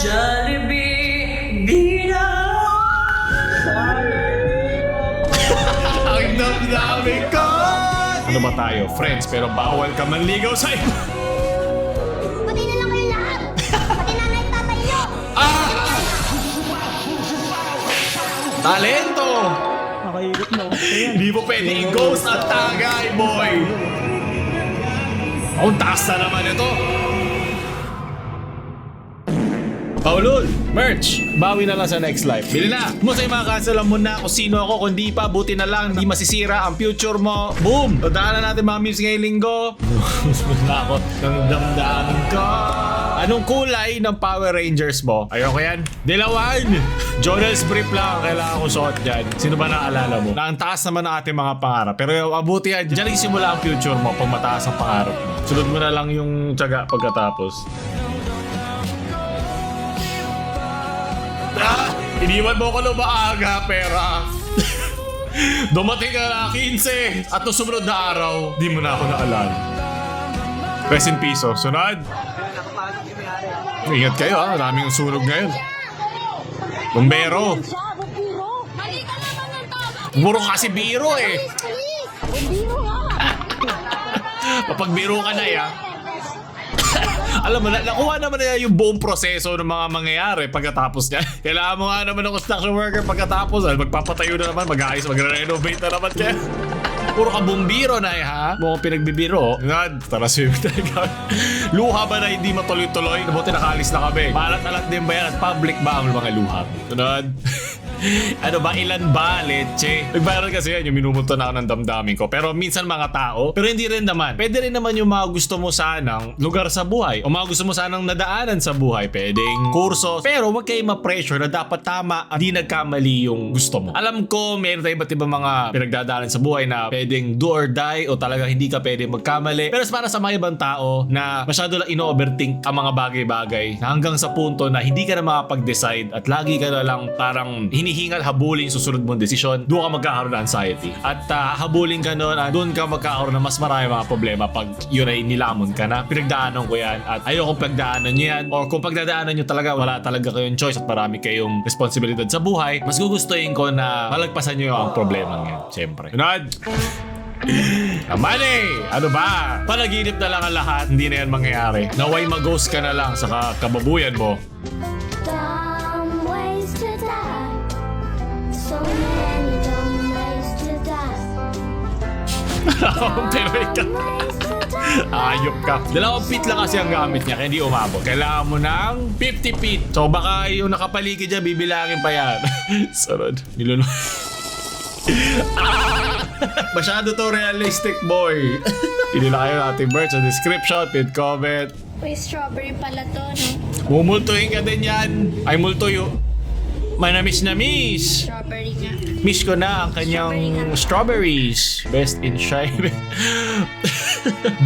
Jollibee, di na. Ang damdamin ko! Ano ba tayo? Friends, pero bawal ka manligaw sa iba. Pati na lang kayo lahat! Pati nanay at tatay niyo! Talento! Nakaikot na. Hindi mo pwede i-ghost ang tagay, boy! Ang taas na naman ito! Paulul, merch! Bawi na lang sa next life. Bili na! Musay makakasalam mo na kung sino ako, kundi pa, buti na lang, hindi masisira ang future mo. Boom! Tadaanan natin mga memes ngayong linggo. Gusto na ako ng damdamin ko. Anong kulay ng Power Rangers mo? Ayoko yan. Dilawan! Jonas brief lang ang kailangan ko suot dyan. Sino ba naalala mo? Na ang taas naman ng ating mga pangarap. Pero mabuti yan, dyan nagsimula ang future mo pag mataas ang pangarap mo. Sunod mo na lang yung tiyaga pagkatapos. Iniwan mo ko na maaga, pera. Dumating ka na 15 at nung sumunod na araw, di mo na ako naalala. Rest in peace, oh. Sunod. Ingat kayo, ha. Maraming sunog ngayon. Bumbero. Mali ka naman ng tama! Puro kasi biro, eh. Biro nga! Papagbiro ka na, ya. Alam mo, nakuha naman na yung buong proseso ng mga mangyayari pagkatapos niya. Kailangan mo nga naman ng construction worker pagkatapos. Magpapatayo na naman, mag-ayos, mag-renovate na naman kaya. Puro ka bumbiro na, ha? Mukhang pinagbibiro. God, tara swimming talaga. Luha ba na hindi matuloy-tuloy? Nabuti nakalis na kami. Malat-alat din ba yan at public ba ang mga luha? Tunod. Ano ba? Ilan ba? Leche. Nag-viral kasi yan yung minumuto na ako ng damdamin ko. Pero minsan mga tao, pero hindi rin naman. Pwede rin naman yung mga gusto mo sanang lugar sa buhay. O mga gusto mo sanang nadaanan sa buhay. Pwedeng kurso. Pero wag kayo ma-pressure na dapat tama at di nagkamali yung gusto mo. Alam ko, meron tayo iba't ibang mga pinagdadaanan sa buhay na pwedeng do or die o talaga hindi ka pwede magkamali. Pero para sa mga ibang tao na masyado lang ino-overthink ang mga bagay-bagay na hanggang sa punto na hindi ka na makapag-decide at lagi ka na lang parang hinihingal habulin susunod mong desisyon, doon ka magkakaroon ng anxiety. At habulin ka nun, doon ka magkakaroon ng mas marami mga problema pag yun ay nilamon ka na. Pinagdaanan ko yan at ayokong pagdaanan nyo yan. Or kung pagdadaanan nyo talaga, wala talaga kayong choice at marami kayong responsibilidad sa buhay, mas gugustuhin ko na malagpasan nyo ang problema ngayon. Siyempre. Sunod! Naman eh! Ano ba? Panaginip na lang ang lahat, hindi na yan mangyayari. Naway mag-ghost ka na lang sa kababuyan mo. Dumb ways to die. So many dumb ways to die. Pero ikaw, ayop ka. 2 feet lang kasi ang gamit niya kaya hindi umabot. Kailangan mo ng 50 feet. So baka yung nakapaligid dyan, bibilangin pa yan. Sarod. Nilunod. Masyado to realistic, boy. Pili na kayo ng ating merch sa description, pin comment. Uy, strawberry pala to, no? Mumultuhin ka din yan. Ay, multuyo. Manamis na miss. Strawberry nga. Miss ko na ang kanyang strawberries. Best in Shine.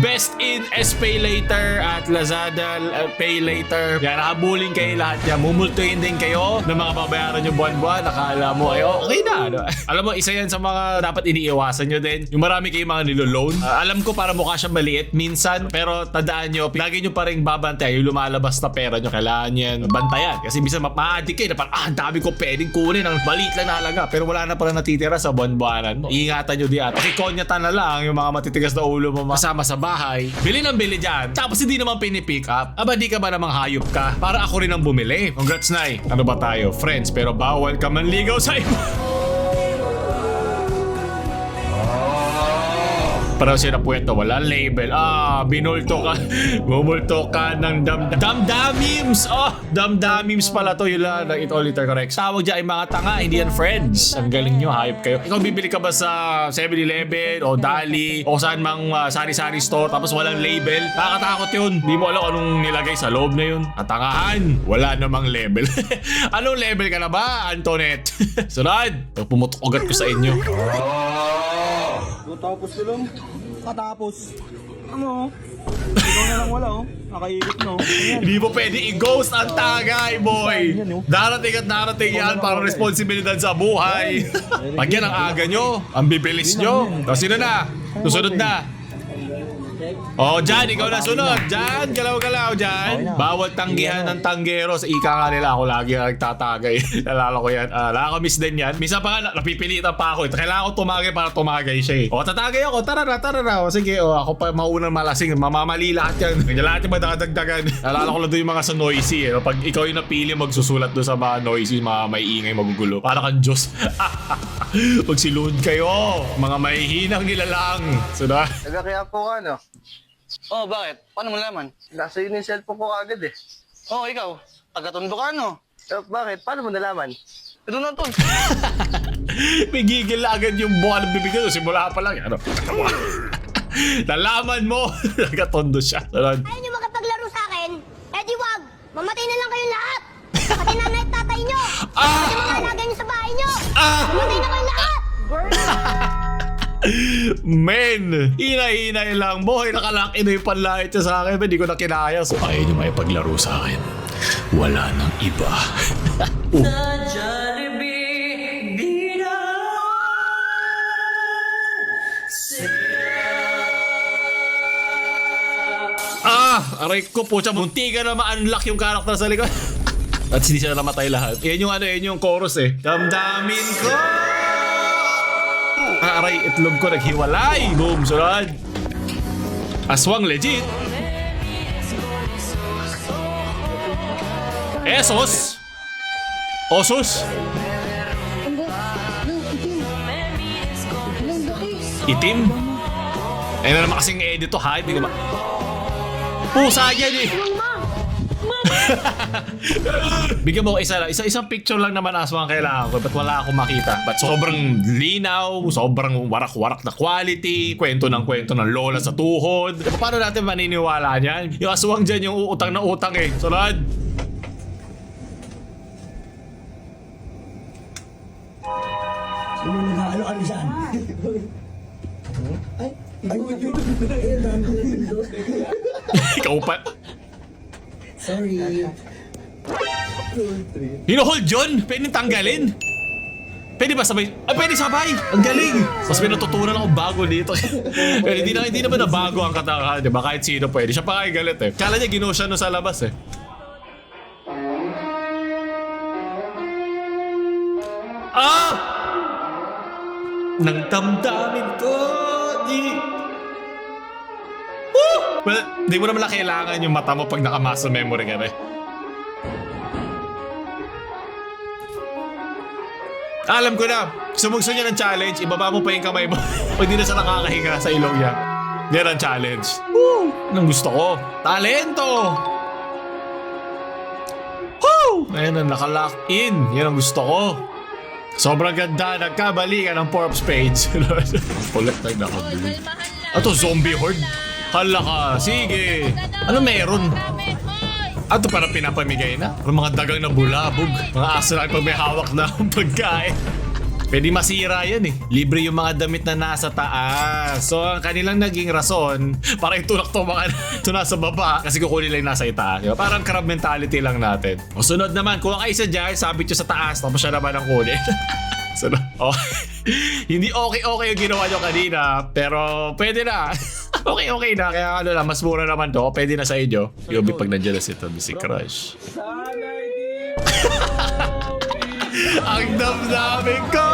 Best in Pay Later at Lazada Pay Later. Yan, nakabulin kayo lahat yan. Mumultuhin din kayo ng mga babayaran nyo buwan-buwan. Nakala mo, ay okay na. Ano? Alam mo, isa yan sa mga dapat iniiwasan nyo din. Yung marami kayong mga niloloan. Alam ko para mukha siyang maliit minsan. Pero tandaan nyo, lagi nyo pa rin babantay yung lumalabas na pera nyo. Kailangan yan bantayan. Kasi minsan ma-addict kayo na parang, ang dami ko pwedeng kunin. Ang maliit lang na halaga. Pero wala na pala natitira sa buwan-buwanan mo. Iingatan nyo diyan. Pakikonyatan na lang yung mga matitigas na ulo mo kasama sa bahay. Bili ng bili dyan. Tapos hindi naman pinipick up. Aba, di ka ba namang hayop ka? Para ako rin ang bumili. Congrats, Nay. Ano ba tayo? Friends, pero bawal ka manligaw sa iba. Parang siya na puwento, wala label. Binulto ka. Bumulto ka ng damdamims. Damdamims pala to. Yun lang, it all liter correct. Tawag dyan ay mga tanga, hindi yan friends. Ang galing nyo, hayop kayo. Ikaw bibili ka ba sa 7-Eleven o Dali o saan mang sari-sari store tapos walang label? Nakakatakot yun. Di mo alam anong nilagay sa loob na yun. Katangahan. Wala namang label. Anong label ka na ba, Antoinette? Sunod. Pumutok ugat ko sa inyo. Tapos ko lang. Katapos. Ano? Ikaw na lang wala, oh. Nakaikot, no? Ayan. Hindi mo pwede i-ghost ang tagay, boy. Darating at darating yan para responsibilidad sa buhay. Pag yan ang aga nyo, ang bibilis nyo. Tapos sino na? Susunod na. Oh, Jan, ikaw na sunod. Jan, galaw-galaw, Jan. Okay na. Bawal tanggihan ng tanggero. Sa ika nga nila, ako lagi ang nagtatagay. Nalala ko yan. Nakakamiss din yan. Minsan pa nga, napipilitan pa ako. Kailangan ko tumagay para tumagay siya eh. O, tatagay ako. Tara na. O, sige, ako pa maunang malasing. Mamamali lahat yan. Hindi lahat yung madadagdagan. Nalala ko lang doon yung mga sa noisy eh. Pag ikaw yung napili magsusulat doon sa mga noisy, mga may ingay, magugulo. Para kang Diyos. Pagsiluhod kayo. Mga mahihinang nilalang. Sunod. Nagkakaya po ka, no? Oh, bakit? Paano mo naman? Nasa yun yung cellphone ko agad eh. Oh, ikaw. Taga-tondo ka, no? Bakit? Paano mo nalaman? Ito na, tol. May gigil na agad yung buwan ng bibig ko. Simula pa lang. Ano? Nalaman mo. Nagatondo siya. Sunod. Ayaw nyo makapaglaro sa akin? Eh di wag! Mamatay na lang kayong lahat! Pati nanay at tatay nyo! Pati mga alaga nyo sa bahay nyo! Mamatay na kayong lahat! Men, hinay-hinay lang. Boy, nakalaki na yung panlait niya sa akin. Hindi ko na kinaya. So, ayaw niyo may paglaro sa akin. Wala nang iba. Aray ko po siya. Munti ka na ma-unlock yung karakter sa likod. At hindi siya namatay lahat. Yan yung yan yung chorus eh. Damdamin ko! Aray, itlog ko naghiwalay. Boom, sunod. Aswang legit. Esos. Osos. Itim. Ayun na naman kasing edit to, ha? Hindi ko ba? Pusa yan eh. Bigyan mo ko isang picture lang naman aswang kailangan ko. Ba't wala akong makita? Ba't sobrang linaw, sobrang warak-warak na quality, kwento ng lola sa tuhod. Paano natin maniniwala niyan? Yung aswang dyan, yung utang na utang eh. Sunod. Sino nag-ano-ano saan? Ikaw pa. Sorry. Hino-hold yun? Pwede tanggalin? Pwede ba sabay? Pwede sabay! Ang galing! Mas may natutunan ako bago dito. Pero hindi naman nabago ang katangahan, di ba? Kahit sino pwede. Siya pa kaya galit eh. Kala niya ginawa siya no sa labas eh. Nang damdamin ko Well, di mo naman lang kailangan yung mata mo pag nakamuscle memory ka na eh. Alam ko na, sumugso niya ng challenge, ibaba mo pa yung kamay mo pag di na siya nakakahinga sa ilong niya. Yan ang challenge. Woo! Anong gusto ko? Talento! Woo! Ayan ang nakalock in. Yan ang gusto ko. Sobrang ganda. Nagkabali ka ng corpse page. Pulit na nakabili. Ato, zombie horde. Hala ka. Sige. Ano meron? Ato para pinapamigay na. Ang mga dagang na bulabog. Mga aso lang pag may hawak na pagkain. Pwede masira yan eh. Libre yung mga damit na nasa taas. So ang kanilang naging rason para itulak to mga ito nasa baba kasi kukunin lang yung nasa itaas. Diba? Parang crab mentality lang natin. O sunod naman, kung kayo sa dyan, sabit nyo sa taas tapos siya naman ang kunin. Sunod. Oh. Hindi okay yung ginawa nyo kanina pero pwede na. Okay na. Kaya ano lang, mas mura naman to. Pwede na sa inyo. Yobi pag nandiyan na si Crush. Ang damdamin ko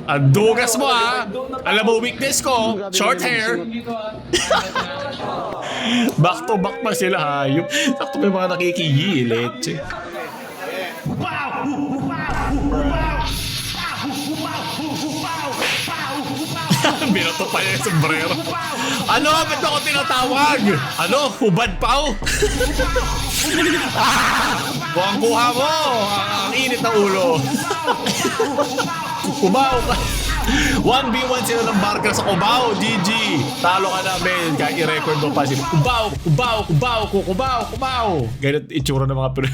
ang dugas mo ha. Alam mo weakness ko, short hair. Back to back pa sila hayop. Sakto may mga nakikiyilit. Binato pa yung sombrero. Ano? Ba't ako tinatawag? Ano? Hubad pao? Buhang-buha mo! Ang init na ulo. Kubaw ka. 1v1 sila ng Barker sa Cubao. GG. Talo ka namin. Kahit i-record mo pa sila. Kubaw. Ganit itsura ng mga pero.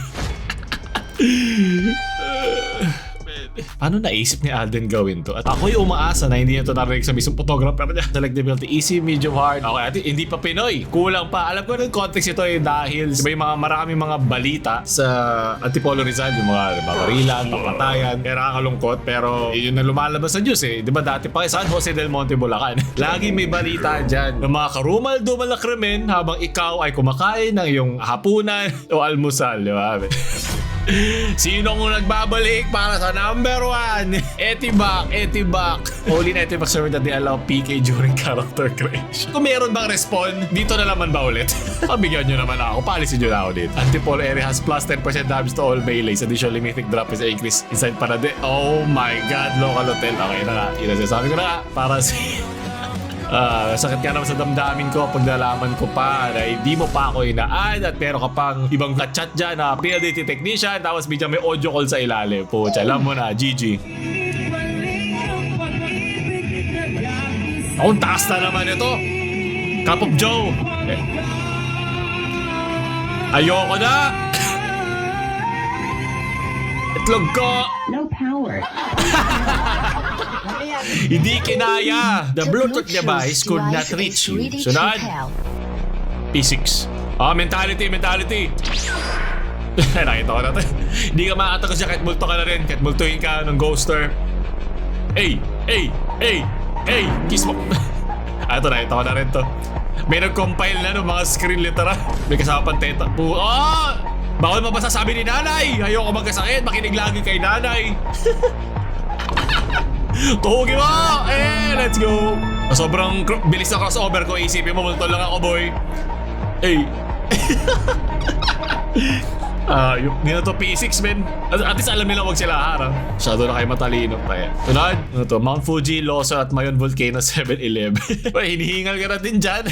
paano naisip ni Alden gawin to? At ako'y umaasa na hindi niya to narinig sa mismong photographer niya. Select difficulty, easy, medium, hard. Okay, ate, hindi pa Pinoy. Kulang pa. Alam ko ng context ito eh dahil diba yung maraming mga balita sa Antipolo Rizal, yung mga barilan, papatayan. Kaya nakakalungkot pero yun na lumalabas sa news eh. Diba dati pa San Jose del Monte, Bulacan. Lagi may balita dyan ng mga karumal-dumal na krimen habang ikaw ay kumakain ng iyong hapunan o almusal, di ba? Sino kung nagbabalik para sa number 1? Etibac. Only in Etibac server that they allow PK during character creation. Kung meron bang respond, dito na naman ba ulit? Pabigyan nyo naman ako. Paalisin nyo na ako dito. Antipolo area has plus 10% damage to all melees. Additionally, mythic drop is increase inside Parade. Oh my God, local hotel. Okay na nga. Yun ang sabi ko na nga. Para si... sakit ka naman sa damdamin ko pag nalaman ko pa na hindi mo pa ako inaan at meron ka pang ibang chat dyan na PLDT technician tapos bigyan may audio call sa ilalim. Pucha, alam mo na, GG. Ang taas na naman ito. Cup of Joe. Ayoko na. Itlog ko. No power. Hindi kinaya. The Bluetooth device could not reach you. Sunod. P6. Mentality. Nakita ko na ito. Hindi ka makakatakas siya kahit multo ka na rin. Kahit multuhin ka ng ghoster. Hey! Kiss mo. Ito, nakita ko na rin to. May nag-compile na ng mga screen litera. May kasama pang teta. Bawal mabasa sabi ni nanay. Ayoko magkasakit. Makinig lagi kay nanay. Tuhugin mo! Let's go! Sobrang bilis na crossover ko. Isipin mo, multo lang ako, boy. Hindi na to P6, men. At least alam nila wag sila harang. Masyado na kayo matalino. Kaya, tunad. Ano to? Mount Fuji, Lawson at Mayon Volcano 7-Eleven. Hinihingal ka na din dyan.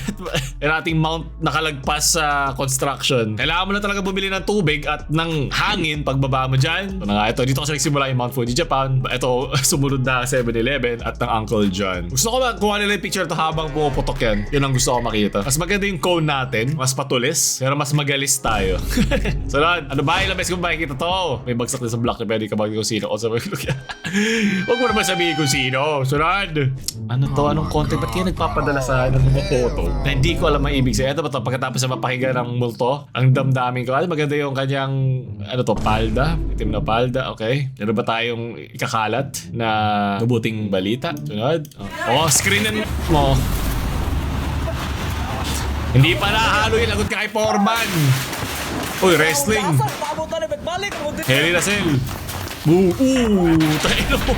Yung ating mount nakalagpas sa construction. Kailangan mo na talaga bumili ng tubig at ng hangin pagbaba mo dyan. Ito na nga, ito. Dito kasi nagsimula yung Mount Fuji, Japan. Ito, sumunod na 7-Eleven at ng Uncle John. Gusto ko kuha nila yung picture to habang pumuputok yan. Yun ang gusto ko makita. Mas maganda yung cone natin. Mas patulis. Pero mas magalis tayo. So, ano ba? Ilang beses kung makikita to? May bagsak na sa block na pwede ka bagay kung sino. Huwag mo naman sabihin kung sino. Sunod! Ano to? Anong content? Ba't kayo nagpapadala sa mga photo? Na hindi ko alam ang ibig sabihin. Ito ba to? Pagkatapos na mapahiga ng multo, ang damdamin ko. Maganda yung kanyang, palda. Itim na palda. Okay. Meron ba tayong ikakalat na mabuting balita? Sunod. Screenan mo. Hindi pa nahalo yung lagot ka kay Foreman. Uy, wrestling. Heli na Cell. Tayo mo.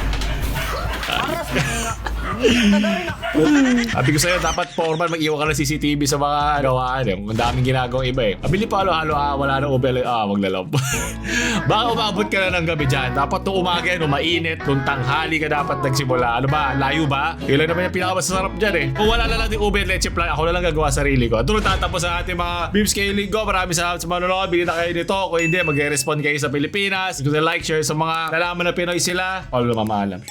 Sabi ko sa'yo, dapat Foreman mag-iwan ka ng CCTV sa mga gawaan. Ang daming ginagawang iba eh. Abili pa halo-halo, wala na ubel. Maglalab. Baka umabot ka na ng gabi dyan. Dapat nung umaga, nung mainit, nung tanghali ka dapat nagsimula. Ano ba? Layo ba? Kailan naman yung pinakamasarap dyan eh. Kung wala na lang yung ubel leche plan, ako na lang gagawa sarili ko. At doon tatapos ang ating mga beef scaling ko. Maraming salamat sa mga nanonood. Bili na kayo nito. Kung hindi, mag-respond kayo sa Pilipinas. Kung like, share sa mga nalaman na Pinoy sila. Paulo na mamaalam.